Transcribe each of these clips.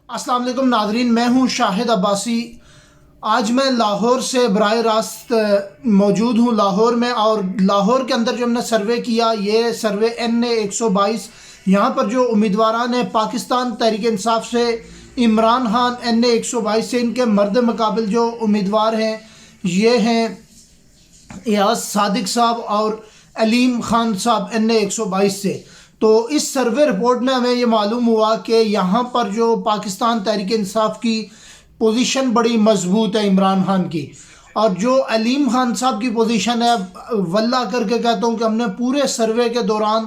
السلام علیکم ناظرین، میں ہوں شاہد عباسی۔ آج میں لاہور سے براہ راست موجود ہوں لاہور میں، اور لاہور کے اندر جو ہم نے سروے کیا، یہ سروے NA-122، یہاں پر جو امیدواران ہیں پاکستان تحریک انصاف سے عمران خان NA-122 سے، ان کے مرد مقابل جو امیدوار ہیں یہ ہیں ایاز صادق صاحب اور علیم خان صاحب NA-122 سے۔ تو اس سروے رپورٹ میں ہمیں یہ معلوم ہوا کہ یہاں پر جو پاکستان تحریک انصاف کی پوزیشن بڑی مضبوط ہے عمران خان کی، اور جو علیم خان صاحب کی پوزیشن ہے، واللہ کر کے کہتا ہوں کہ ہم نے پورے سروے کے دوران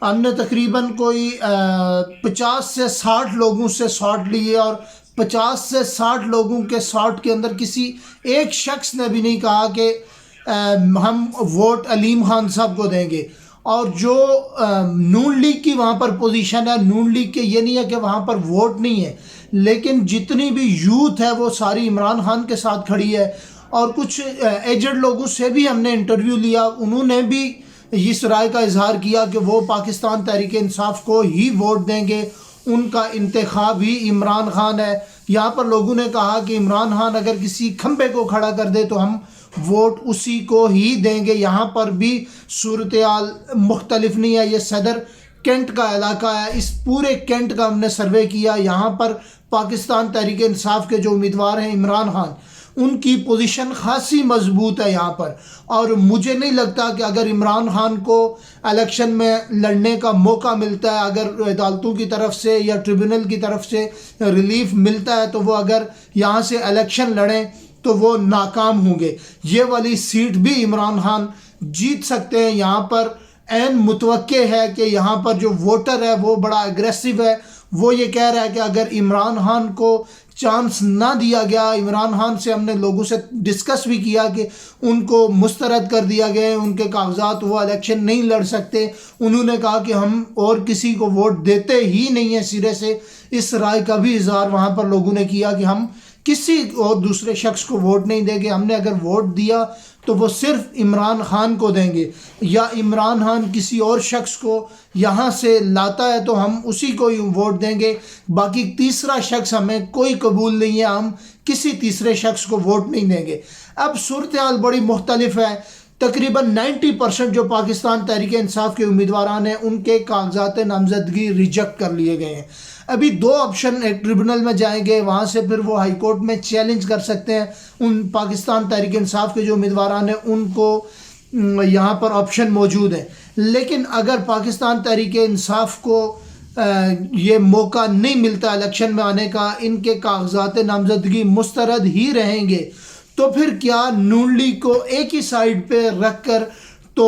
ہم نے تقریباً کوئی 50 سے 60 لوگوں سے ساٹ لیے، اور 50 سے 60 لوگوں کے ساٹ کے اندر کسی ایک شخص نے بھی نہیں کہا کہ ہم ووٹ علیم خان صاحب کو دیں گے۔ اور جو نون لیگ کی وہاں پر پوزیشن ہے، نون لیگ کے یہ نہیں ہے کہ وہاں پر ووٹ نہیں ہے، لیکن جتنی بھی یوتھ ہے وہ ساری عمران خان کے ساتھ کھڑی ہے۔ اور کچھ ایجڈ لوگوں سے بھی ہم نے انٹرویو لیا، انہوں نے بھی اس رائے کا اظہار کیا کہ وہ پاکستان تحریک انصاف کو ہی ووٹ دیں گے، ان کا انتخاب ہی عمران خان ہے۔ یہاں پر لوگوں نے کہا کہ عمران خان اگر کسی کھمبے کو کھڑا کر دے تو ہم ووٹ اسی کو ہی دیں گے۔ یہاں پر بھی صورتحال مختلف نہیں ہے، یہ صدر کینٹ کا علاقہ ہے، اس پورے کینٹ کا ہم نے سروے کیا۔ یہاں پر پاکستان تحریک انصاف کے جو امیدوار ہیں عمران خان، ان کی پوزیشن خاصی مضبوط ہے یہاں پر، اور مجھے نہیں لگتا کہ اگر عمران خان کو الیکشن میں لڑنے کا موقع ملتا ہے، اگر عدالتوں کی طرف سے یا ٹریبونل کی طرف سے ریلیف ملتا ہے، تو وہ اگر یہاں سے الیکشن لڑیں تو وہ ناکام ہوں گے۔ یہ والی سیٹ بھی عمران خان جیت سکتے ہیں۔ یہاں پر عین متوقع ہے کہ یہاں پر جو ووٹر ہے وہ بڑا اگریسو ہے، وہ یہ کہہ رہا ہے کہ اگر عمران خان کو چانس نہ دیا گیا، عمران خان سے ہم نے لوگوں سے ڈسکس بھی کیا کہ ان کو مسترد کر دیا گیا، ان کے کاغذات، وہ الیکشن نہیں لڑ سکتے، انہوں نے کہا کہ ہم اور کسی کو ووٹ دیتے ہی نہیں ہیں سرے سے۔ اس رائے کا بھی اظہار وہاں پر لوگوں نے کیا کہ ہم کسی اور دوسرے شخص کو ووٹ نہیں دیں گے، ہم نے اگر ووٹ دیا تو وہ صرف عمران خان کو دیں گے، یا عمران خان کسی اور شخص کو یہاں سے لاتا ہے تو ہم اسی کو ہی ووٹ دیں گے، باقی تیسرا شخص ہمیں کوئی قبول نہیں ہے، ہم کسی تیسرے شخص کو ووٹ نہیں دیں گے۔ اب صورتحال بڑی مختلف ہے، تقریباً 90% جو پاکستان تحریک انصاف کے امیدواران ہیں ان کے کاغذات نامزدگی ریجیکٹ کر لیے گئے ہیں۔ ابھی دو آپشن، ایک ٹریبونل میں جائیں گے، وہاں سے پھر وہ ہائی کورٹ میں چیلنج کر سکتے ہیں، ان پاکستان تحریک انصاف کے جو امیدواران ہیں ان کو یہاں پر آپشن موجود ہے۔ لیکن اگر پاکستان تحریک انصاف کو یہ موقع نہیں ملتا الیکشن میں آنے کا، ان کے کاغذات نامزدگی مسترد ہی رہیں گے، تو پھر کیا نون لیگ کو ایک ہی سائیڈ پہ رکھ کر تو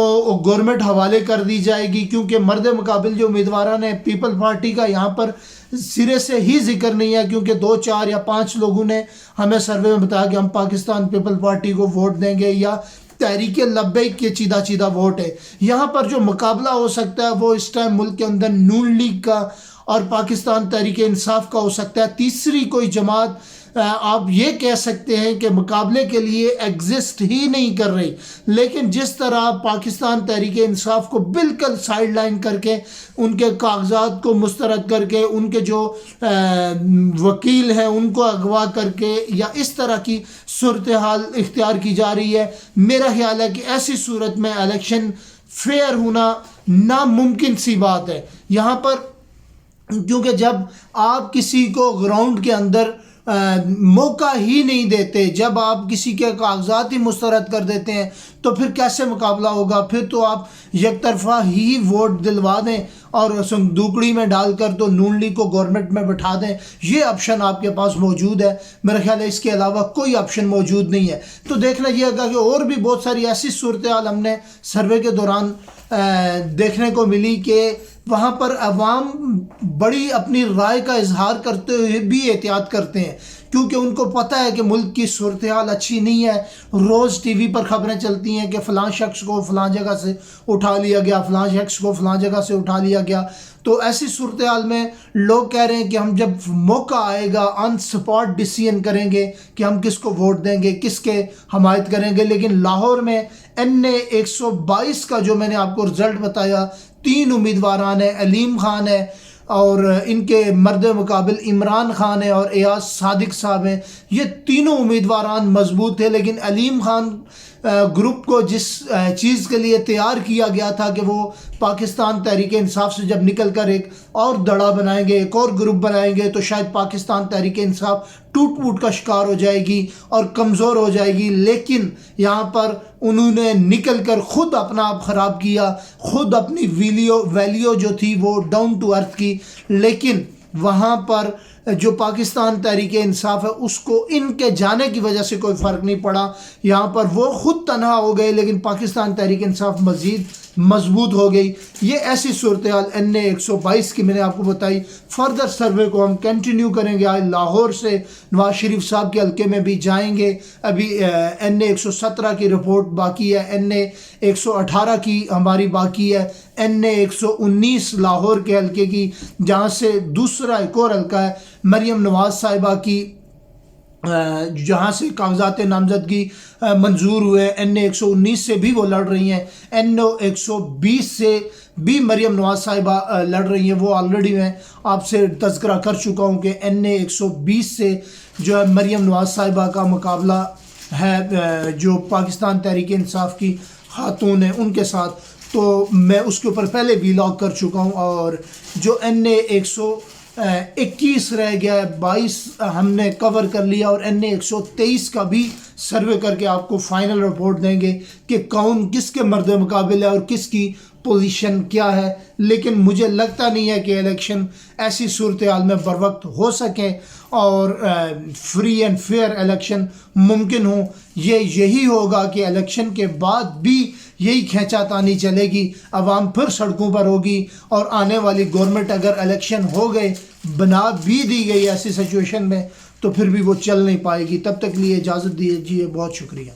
گورنمنٹ حوالے کر دی جائے گی؟ کیونکہ مرد مقابل جو امیدواران ہیں پیپل پارٹی کا یہاں پر سرے سے ہی ذکر نہیں ہے، کیونکہ 2 4 یا 5 لوگوں نے ہمیں سروے میں بتایا کہ ہم پاکستان پیپل پارٹی کو ووٹ دیں گے، یا تحریک لبیک کے چیدہ ووٹ ہے۔ یہاں پر جو مقابلہ ہو سکتا ہے وہ اس ٹائم ملک کے اندر نون لیگ کا اور پاکستان تحریک انصاف کا ہو سکتا ہے۔ تیسری کوئی جماعت آپ یہ کہہ سکتے ہیں کہ مقابلے کے لیے ایگزسٹ ہی نہیں کر رہی، لیکن جس طرح پاکستان تحریک انصاف کو بالکل سائیڈ لائن کر کے، ان کے کاغذات کو مسترد کر کے، ان کے جو وکیل ہیں ان کو اغوا کر کے، یا اس طرح کی صورتحال اختیار کی جا رہی ہے، میرا خیال ہے کہ ایسی صورت میں الیکشن فیئر ہونا ناممکن سی بات ہے یہاں پر، کیونکہ جب آپ کسی کو گراؤنڈ کے اندر موقع ہی نہیں دیتے، جب آپ کسی کے کاغذات ہی مسترد کر دیتے ہیں، تو پھر کیسے مقابلہ ہوگا؟ پھر تو آپ یک طرفہ ہی ووٹ دلوا دیں اور صندوقڑی میں ڈال کر تو نون لیگ کو گورنمنٹ میں بٹھا دیں۔ یہ آپشن آپ کے پاس موجود ہے، میرا خیال ہے اس کے علاوہ کوئی آپشن موجود نہیں ہے۔ تو دیکھنا یہ ہوگا کہ اور بھی بہت ساری ایسی صورتحال ہم نے سروے کے دوران دیکھنے کو ملی کہ وہاں پر عوام بڑی اپنی رائے کا اظہار کرتے ہوئے بھی احتیاط کرتے ہیں، کیونکہ ان کو پتہ ہے کہ ملک کی صورتحال اچھی نہیں ہے۔ روز ٹی وی پر خبریں چلتی ہیں کہ فلاں شخص کو فلاں جگہ سے اٹھا لیا گیا، فلاں شخص کو فلاں جگہ سے اٹھا لیا گیا۔ تو ایسی صورتحال میں لوگ کہہ رہے ہیں کہ ہم جب موقع آئے گا آن سپاٹ ڈیسیژن کریں گے کہ ہم کس کو ووٹ دیں گے، کس کے حمایت کریں گے۔ لیکن لاہور میں NA-122 کا جو میں نے آپ کو رزلٹ بتایا، 3 امیدواران ہیں، علیم خان ہے، اور ان کے مرد مقابل عمران خان ہے اور ایاز صادق صاحب ہیں. یہ تینوں امیدواران مضبوط تھے، لیکن علیم خان گروپ کو جس چیز کے لیے تیار کیا گیا تھا کہ وہ پاکستان تحریک انصاف سے جب نکل کر ایک اور دڑا بنائیں گے، ایک اور گروپ بنائیں گے، تو شاید پاکستان تحریک انصاف ٹوٹ پوٹ کا شکار ہو جائے گی اور کمزور ہو جائے گی. لیکن یہاں پر انہوں نے نکل کر خود اپنا آپ خراب کیا، خود اپنی ویلیو جو تھی وہ ڈاؤن ٹو ارتھ کی. لیکن وہاں پر جو پاکستان تحریک انصاف ہے اس کو ان کے جانے کی وجہ سے کوئی فرق نہیں پڑا. یہاں پر وہ خود تنہا ہو گئے، لیکن پاکستان تحریک انصاف مزید مضبوط ہو گئی. یہ ایسی صورتحال NA 122 کی میں نے آپ کو بتائی. فردر سروے کو ہم کنٹینیو کریں گے. آج لاہور سے نواز شریف صاحب کے حلقے میں بھی جائیں گے. ابھی NA 117 کی رپورٹ باقی ہے، NA 118 کی ہماری باقی ہے، NA 119 لاہور کے حلقے کی، جہاں سے دوسرا ایک اور حلقہ ہے مریم نواز صاحبہ کی، جہاں سے کاغذات نامزدگی منظور ہوئے. NA 119 سے بھی وہ لڑ رہی ہیں، NA 120 سے بھی مریم نواز صاحبہ لڑ رہی ہیں. وہ آلریڈی میں آپ سے تذکرہ کر چکا ہوں کہ NA 120 سے جو ہے مریم نواز صاحبہ کا مقابلہ ہے، جو پاکستان تحریک انصاف کی خاتون ہیں ان کے ساتھ. تو میں اس کے اوپر پہلے ویلاگ کر چکا ہوں. اور جو NA 121 رہ گیا ہے، 22 ہم نے کور کر لیا، اور NA 123 کا بھی سروے کر کے آپ کو فائنل رپورٹ دیں گے کہ کون کس کے مرد مقابل ہے اور کس کی پوزیشن کیا ہے. لیکن مجھے لگتا نہیں ہے کہ الیکشن ایسی صورتحال میں بر وقت ہو سکے اور فری اینڈ فیئر الیکشن ممکن ہو. یہی ہوگا کہ الیکشن کے بعد بھی یہی کھینچا تانی چلے گی، عوام پھر سڑکوں پر ہوگی، اور آنے والی گورنمنٹ اگر الیکشن ہو گئے، بنا بھی دی گئی ایسی سچویشن میں، تو پھر بھی وہ چل نہیں پائے گی. تب تک لیے اجازت دیجیے، بہت شکریہ.